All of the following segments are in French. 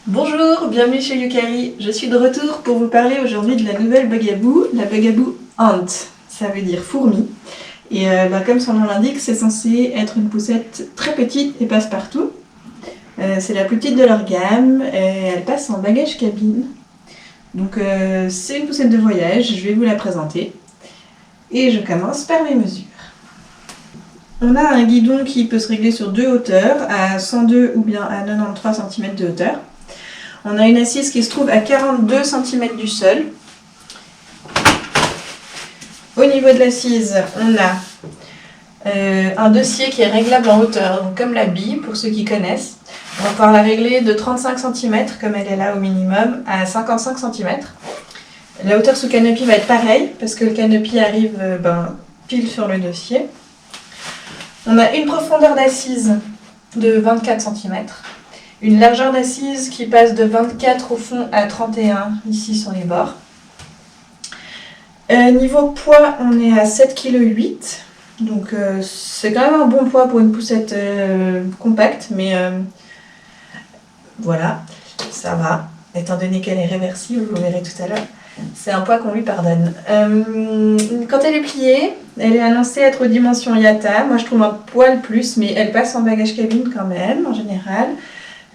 Bonjour, bienvenue chez Yukari. Je suis de retour pour vous parler aujourd'hui de la nouvelle Bugaboo, la Bugaboo Ant. Ça veut dire fourmi. Et comme son nom l'indique, c'est censé être une poussette très petite et passe-partout. C'est la plus petite de leur gamme, elle passe en bagage cabine. Donc c'est une poussette de voyage, je vais vous la présenter. Et je commence par mes mesures. On a un guidon qui peut se régler sur deux hauteurs, à 102 ou bien à 93 cm de hauteur. On a une assise qui se trouve à 42 cm du sol. Au niveau de l'assise, on a un dossier qui est réglable en hauteur, donc comme la bille pour ceux qui connaissent. On va pouvoir la régler de 35 cm, comme elle est là au minimum, à 55 cm. La hauteur sous canopy va être pareille, parce que le canopy arrive pile sur le dossier. On a une profondeur d'assise de 24 cm. Une largeur d'assise qui passe de 24 au fond à 31 ici sur les bords. Niveau poids, on est à 7,8 kg. Donc c'est quand même un bon poids pour une poussette compacte, mais voilà, ça va. Étant donné qu'elle est réversible, vous verrez tout à l'heure, c'est un poids qu'on lui pardonne. Quand elle est pliée, elle est annoncée être aux dimensions Yata. Moi je trouve un poil plus, mais elle passe en bagage cabine quand même, en général.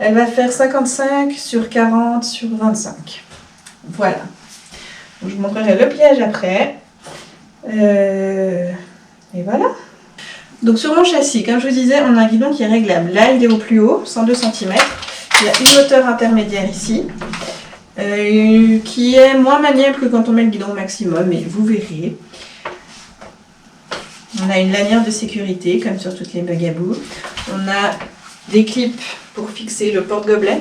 Elle va faire 55 sur 40 sur 25. Voilà. Donc, je vous montrerai le pliage après. Et voilà. Donc sur mon châssis, comme je vous disais, on a un guidon qui est réglable. Là, il est au plus haut, 102 cm. Il y a une hauteur intermédiaire ici, qui est moins maniable que quand on met le guidon au maximum, mais vous verrez. On a une lanière de sécurité, comme sur toutes les Bugaboo. On a des clips pour fixer le porte-gobelet.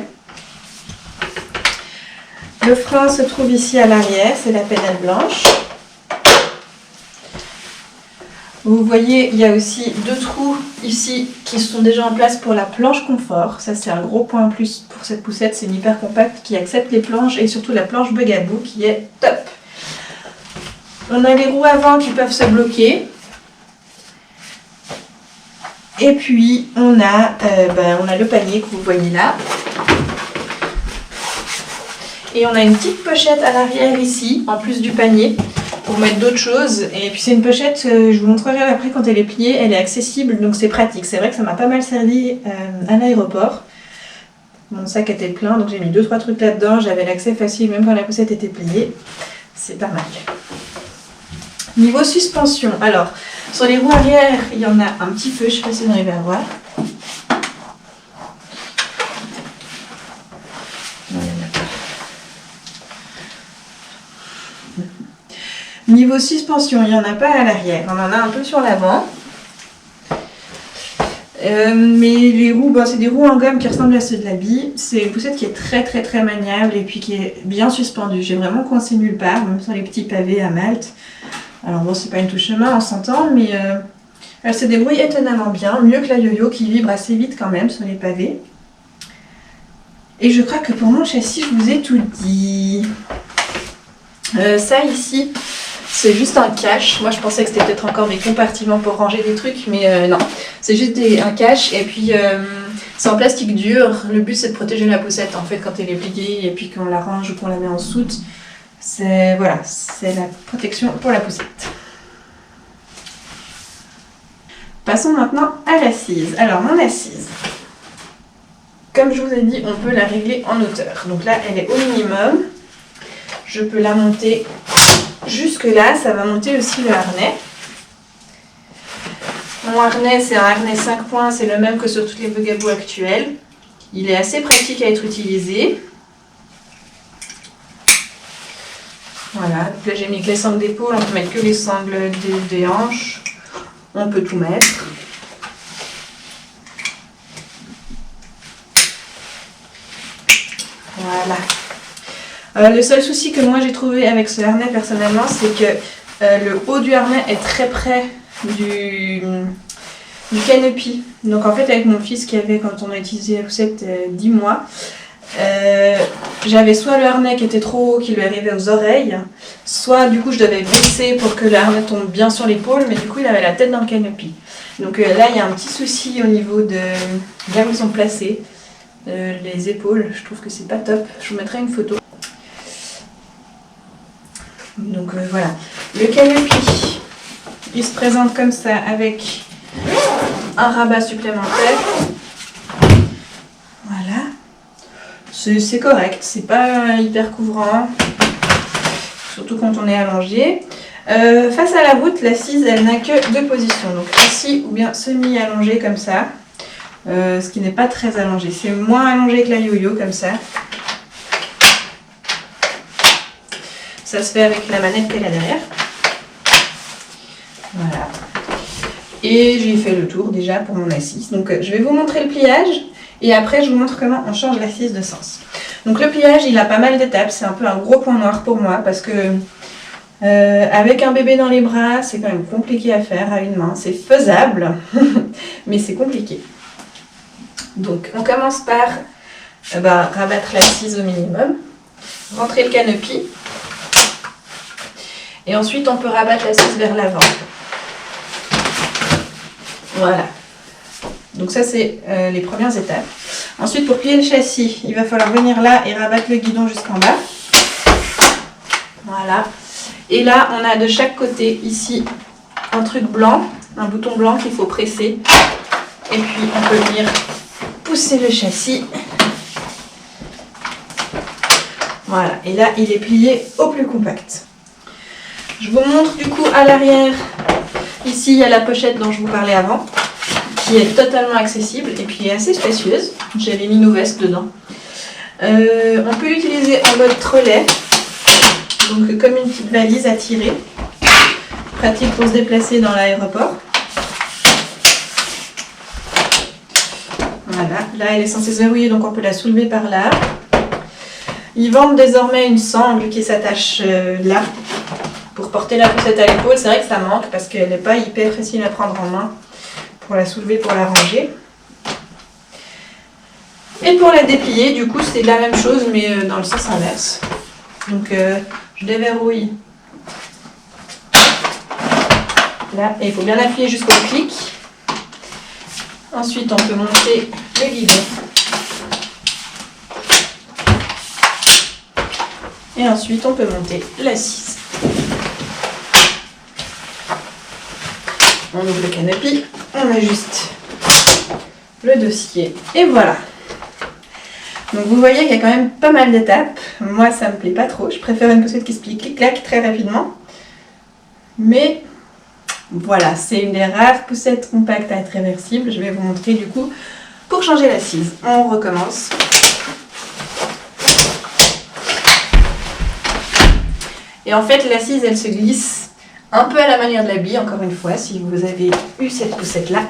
Le frein se trouve ici à l'arrière, c'est la pédale blanche. Vous voyez, il y a aussi deux trous ici qui sont déjà en place pour la planche confort. Ça, c'est un gros point en plus pour cette poussette. C'est une hyper compacte qui accepte les planches et surtout la planche Bugaboo qui est top. On a les roues avant qui peuvent se bloquer. Et puis, on a le panier que vous voyez là. Et on a une petite pochette à l'arrière ici, en plus du panier, pour mettre d'autres choses. Et puis c'est une pochette, je vous montrerai après quand elle est pliée, elle est accessible, donc c'est pratique. C'est vrai que ça m'a pas mal servi à l'aéroport. Mon sac était plein, donc j'ai mis 2-3 trucs là-dedans. J'avais l'accès facile, même quand la poussette était pliée. C'est pas mal. Niveau suspension, alors, sur les roues arrière, il y en a un petit peu, je sais pas si vous arrivez à voir. Niveau suspension, il n'y en a pas à l'arrière, on en a un peu sur l'avant. Mais les roues, c'est des roues en gomme qui ressemblent à ceux de la bille. C'est une poussette qui est très très très maniable et puis qui est bien suspendue. J'ai vraiment coincé nulle part, même sur les petits pavés à Malte. Alors bon, c'est pas une touche chemin, on s'entend, mais elle se débrouille étonnamment bien, mieux que la yo-yo qui vibre assez vite quand même sur les pavés. Et je crois que pour mon châssis, je vous ai tout dit. Ça ici, c'est juste un cache. Moi, je pensais que c'était peut-être encore des compartiments pour ranger des trucs, mais non. C'est juste un cache et puis c'est en plastique dur. Le but, c'est de protéger la poussette en fait quand elle est pliée et puis qu'on la range ou qu'on la met en soute. C'est la protection pour la poussette. Passons maintenant à l'assise. Alors, mon assise, comme je vous ai dit, on peut la régler en hauteur. Donc là, elle est au minimum. Je peux la monter jusque là. Ça va monter aussi le harnais. Mon harnais, c'est un harnais 5 points. C'est le même que sur toutes les Bugaboo actuelles. Il est assez pratique à être utilisé. Voilà, donc là j'ai mis que les sangles d'épaule, on peut mettre que les sangles des hanches, on peut tout mettre. Voilà. Le seul souci que moi j'ai trouvé avec ce harnais personnellement, c'est que le haut du harnais est très près du canopy. Donc en fait avec mon fils qui avait, quand on a utilisé la poussette, 10 mois, j'avais soit le harnais qui était trop haut, qui lui arrivait aux oreilles, soit du coup je devais baisser pour que le harnais tombe bien sur l'épaule, mais du coup il avait la tête dans le canopy. Donc là il y a un petit souci au niveau de là où ils sont placés. les épaules. Je trouve que c'est pas top. Je vous mettrai une photo. Donc voilà. Le canopy, il se présente comme ça avec un rabat supplémentaire. Voilà. C'est correct. C'est pas hyper couvrant. Surtout quand on est allongé. Face à la voûte, l'assise, elle n'a que 2 positions. Donc assis ou bien semi-allongé comme ça. Ce qui n'est pas très allongé. C'est moins allongé que la yo-yo comme ça. Ça se fait avec la manette qu'elle a derrière. Voilà. Et j'ai fait le tour déjà pour mon assise. Donc je vais vous montrer le pliage. Et après je vous montre comment on change l'assise de sens. Donc le pliage, il a pas mal d'étapes. C'est un peu un gros point noir pour moi. Parce que avec un bébé dans les bras, c'est quand même compliqué à faire à une main. C'est faisable. Mais c'est compliqué. Donc on commence par rabattre l'assise au minimum. Rentrer le canopy. Et ensuite, on peut rabattre l'assise vers l'avant. Voilà. Donc ça, c'est les premières étapes. Ensuite, pour plier le châssis, il va falloir venir là et rabattre le guidon jusqu'en bas. Voilà. Et là, on a de chaque côté, ici, un truc blanc, un bouton blanc qu'il faut presser. Et puis, on peut venir pousser le châssis. Voilà. Et là, il est plié au plus compact. Je vous montre du coup à l'arrière, ici il y a la pochette dont je vous parlais avant, qui est totalement accessible et puis assez spacieuse. J'ai les mini-vestes dedans. On peut l'utiliser en mode trolley, donc comme une petite valise à tirer, pratique pour se déplacer dans l'aéroport. Voilà, là elle est censée se verrouiller donc on peut la soulever par là. Ils vendent désormais une sangle qui s'attache là. Pour porter la poussette à l'épaule, c'est vrai que ça manque parce qu'elle n'est pas hyper facile à prendre en main pour la soulever, pour la ranger. Et pour la déplier, du coup, c'est la même chose mais dans le sens inverse. Donc, je déverrouille là et il faut bien appuyer jusqu'au clic. Ensuite, on peut monter le guidon. Et ensuite, on peut monter l'assise. On ouvre le canopy, on ajuste le dossier et voilà. Donc vous voyez qu'il y a quand même pas mal d'étapes. Moi ça me plaît pas trop, je préfère une poussette qui se plie clic-clac très rapidement. Mais voilà, c'est une des rares poussettes compactes à être réversible. Je vais vous montrer du coup pour changer l'assise. On recommence. Et en fait l'assise elle se glisse un peu à la manière de la bille, encore une fois, si vous avez eu cette poussette-là.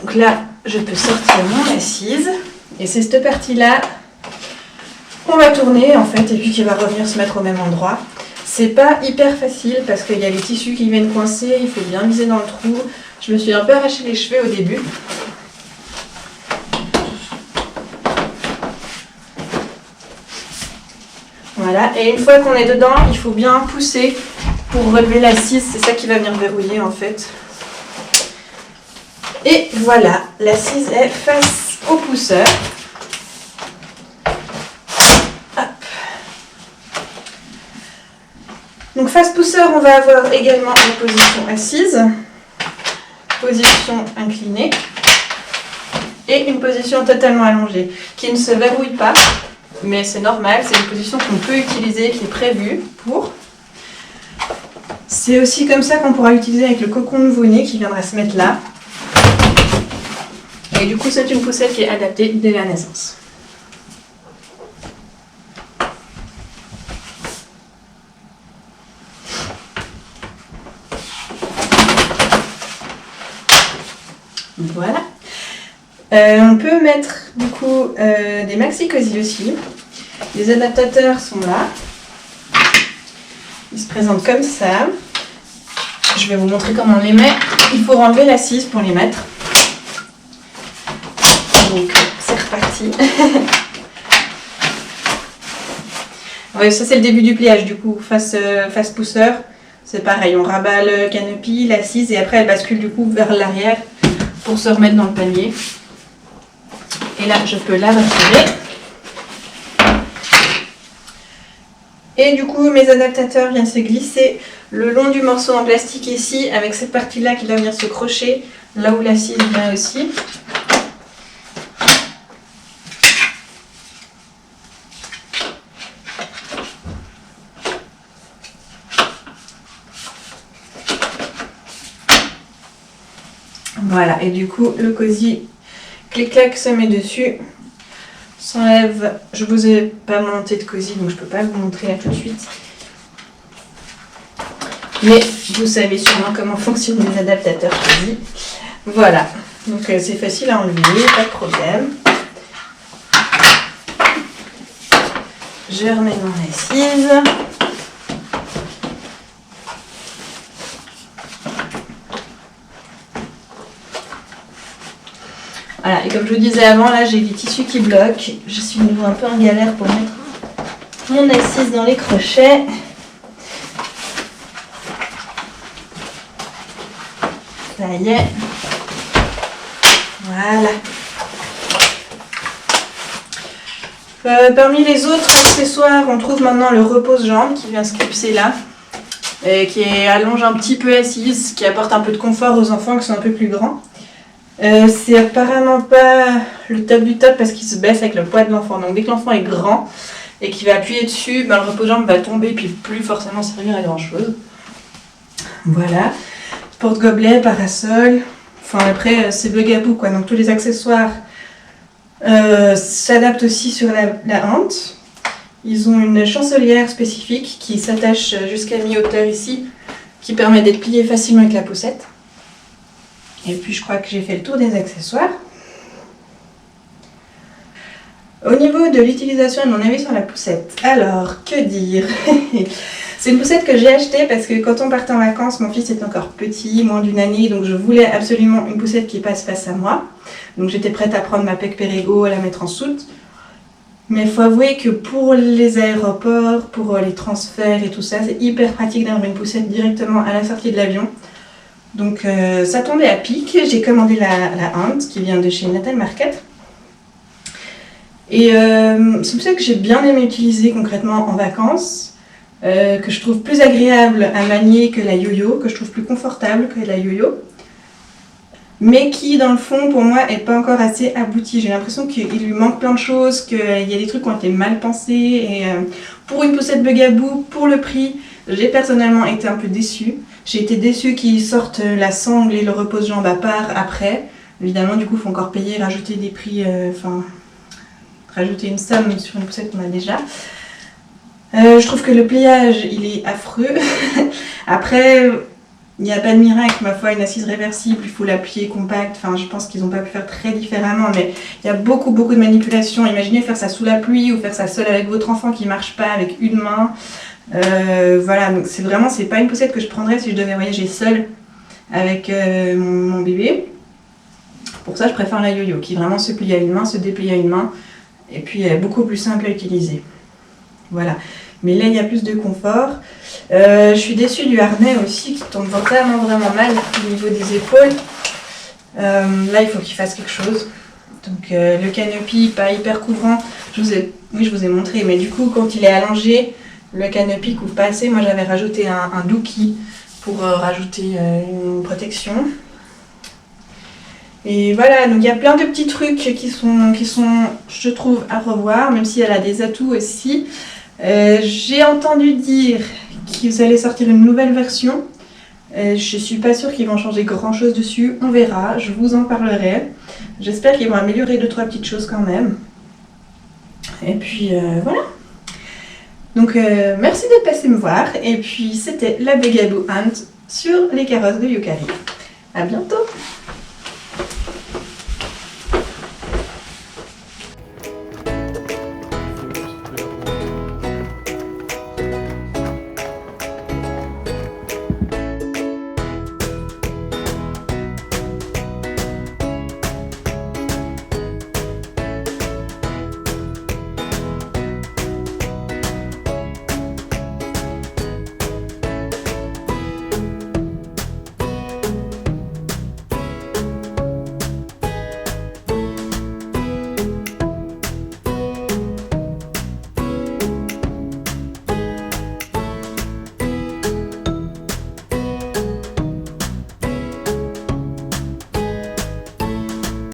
Donc là, je peux sortir mon assise. Et c'est cette partie-là qu'on va tourner, en fait, et puis qui va revenir se mettre au même endroit. C'est pas hyper facile, parce qu'il y a les tissus qui viennent coincer, il faut bien viser dans le trou. Je me suis un peu arraché les cheveux au début. Voilà, et une fois qu'on est dedans, il faut bien pousser pour relever l'assise, c'est ça qui va venir verrouiller en fait. Et voilà, l'assise est face au pousseur. Hop. Donc face pousseur, on va avoir également une position assise, position inclinée et une position totalement allongée qui ne se verrouille pas, mais c'est normal, c'est une position qu'on peut utiliser, qui est prévue pour. C'est aussi comme ça qu'on pourra l'utiliser avec le cocon nouveau-né qui viendra se mettre là. Et du coup, c'est une poussette qui est adaptée dès la naissance. Voilà. On peut mettre du coup des maxi cosy aussi. Les adaptateurs sont là. Ils se présentent comme ça. Je vais vous montrer comment on les met. Il faut enlever l'assise pour les mettre. Donc c'est reparti. Ouais, ça c'est le début du pliage du coup. Face pousseur, c'est pareil. On rabat le canopy, l'assise et après elle bascule du coup vers l'arrière pour se remettre dans le panier. Et là, je peux la retirer. Et du coup, mes adaptateurs viennent se glisser le long du morceau en plastique ici, avec cette partie-là qui va venir se crocher, là où la scie vient aussi. Voilà, et du coup, le cosy clic-clac se met dessus, s'enlève. Je vous ai pas monté de cosy, donc je peux pas vous montrer là tout de suite. Mais vous savez sûrement comment fonctionnent les adaptateurs cosy. Voilà, donc c'est facile à enlever, pas de problème. Je remets mon assise. Voilà, et comme je vous disais avant, là j'ai des tissus qui bloquent. Je suis de nouveau un peu en galère pour mettre mon assise dans les crochets. Ça y est. Voilà. Parmi les autres accessoires, on trouve maintenant le repose-jambes qui vient se clipser là. Qui allonge un petit peu assise, qui apporte un peu de confort aux enfants qui sont un peu plus grands. C'est apparemment pas le top du top parce qu'il se baisse avec le poids de l'enfant. Donc dès que l'enfant est grand et qu'il va appuyer dessus, le repose-jambes va tomber et puis plus forcément servir à grand chose. Voilà. Porte-gobelet, parasol. Enfin après c'est bugaboo quoi. Donc tous les accessoires s'adaptent aussi sur la hante. Ils ont une chancelière spécifique qui s'attache jusqu'à mi-hauteur ici, qui permet d'être pliée facilement avec la poussette. Et puis je crois que j'ai fait le tour des accessoires. Au niveau de l'utilisation et de mon avis sur la poussette, alors que dire? C'est une poussette que j'ai achetée parce que quand on partait en vacances, mon fils est encore petit, moins d'une année, donc je voulais absolument une poussette qui passe face à moi. Donc j'étais prête à prendre ma PEC Perego, à la mettre en soute. Mais il faut avouer que pour les aéroports, pour les transferts et tout ça, c'est hyper pratique d'avoir une poussette directement à la sortie de l'avion. Donc ça tombait à pic, j'ai commandé la Hunt qui vient de chez Natal Market. Et c'est une poussette que j'ai bien aimé utiliser concrètement en vacances, que je trouve plus agréable à manier que la yo-yo, que je trouve plus confortable que la yo-yo, mais qui dans le fond pour moi est pas encore assez aboutie. J'ai l'impression qu'il lui manque plein de choses, qu'il y a des trucs qui ont été mal pensés, et pour une poussette bugaboo, pour le prix, j'ai personnellement été un peu déçue. J'ai été déçue qu'ils sortent la sangle et le repose-jambes à part après. Évidemment, du coup, il faut encore payer, rajouter des prix, rajouter une somme sur une poussette qu'on a déjà. Je trouve que le pliage, il est affreux. Après, il n'y a pas de miracle, ma foi, une assise réversible, il faut la plier compacte. Enfin, je pense qu'ils n'ont pas pu faire très différemment, mais il y a beaucoup de manipulations. Imaginez faire ça sous la pluie ou faire ça seul avec votre enfant qui ne marche pas avec une main. Voilà, donc c'est pas une poussette que je prendrais si je devais voyager seule avec mon bébé. Pour ça, je préfère la yo-yo qui vraiment se plie à une main, se déplie à une main, et puis elle est beaucoup plus simple à utiliser. Voilà, mais là il y a plus de confort. Je suis déçue du harnais aussi qui tombe vraiment mal au niveau des épaules. Là il faut qu'il fasse quelque chose. Donc le canopy pas hyper couvrant, je vous ai montré, mais du coup quand il est allongé, le canopy couvre pas assez. Moi j'avais rajouté un dookie pour rajouter une protection. Et voilà, donc il y a plein de petits trucs qui sont, je trouve, à revoir, même si elle a des atouts aussi. J'ai entendu dire qu'ils allaient sortir une nouvelle version. Je suis pas sûre qu'ils vont changer grand chose dessus, on verra, je vous en parlerai. J'espère qu'ils vont améliorer 2-3 petites choses quand même. Et puis voilà. Donc merci d'être passé me voir, et puis c'était la Bugaboo Hunt sur les carrosses de Yukari. À bientôt!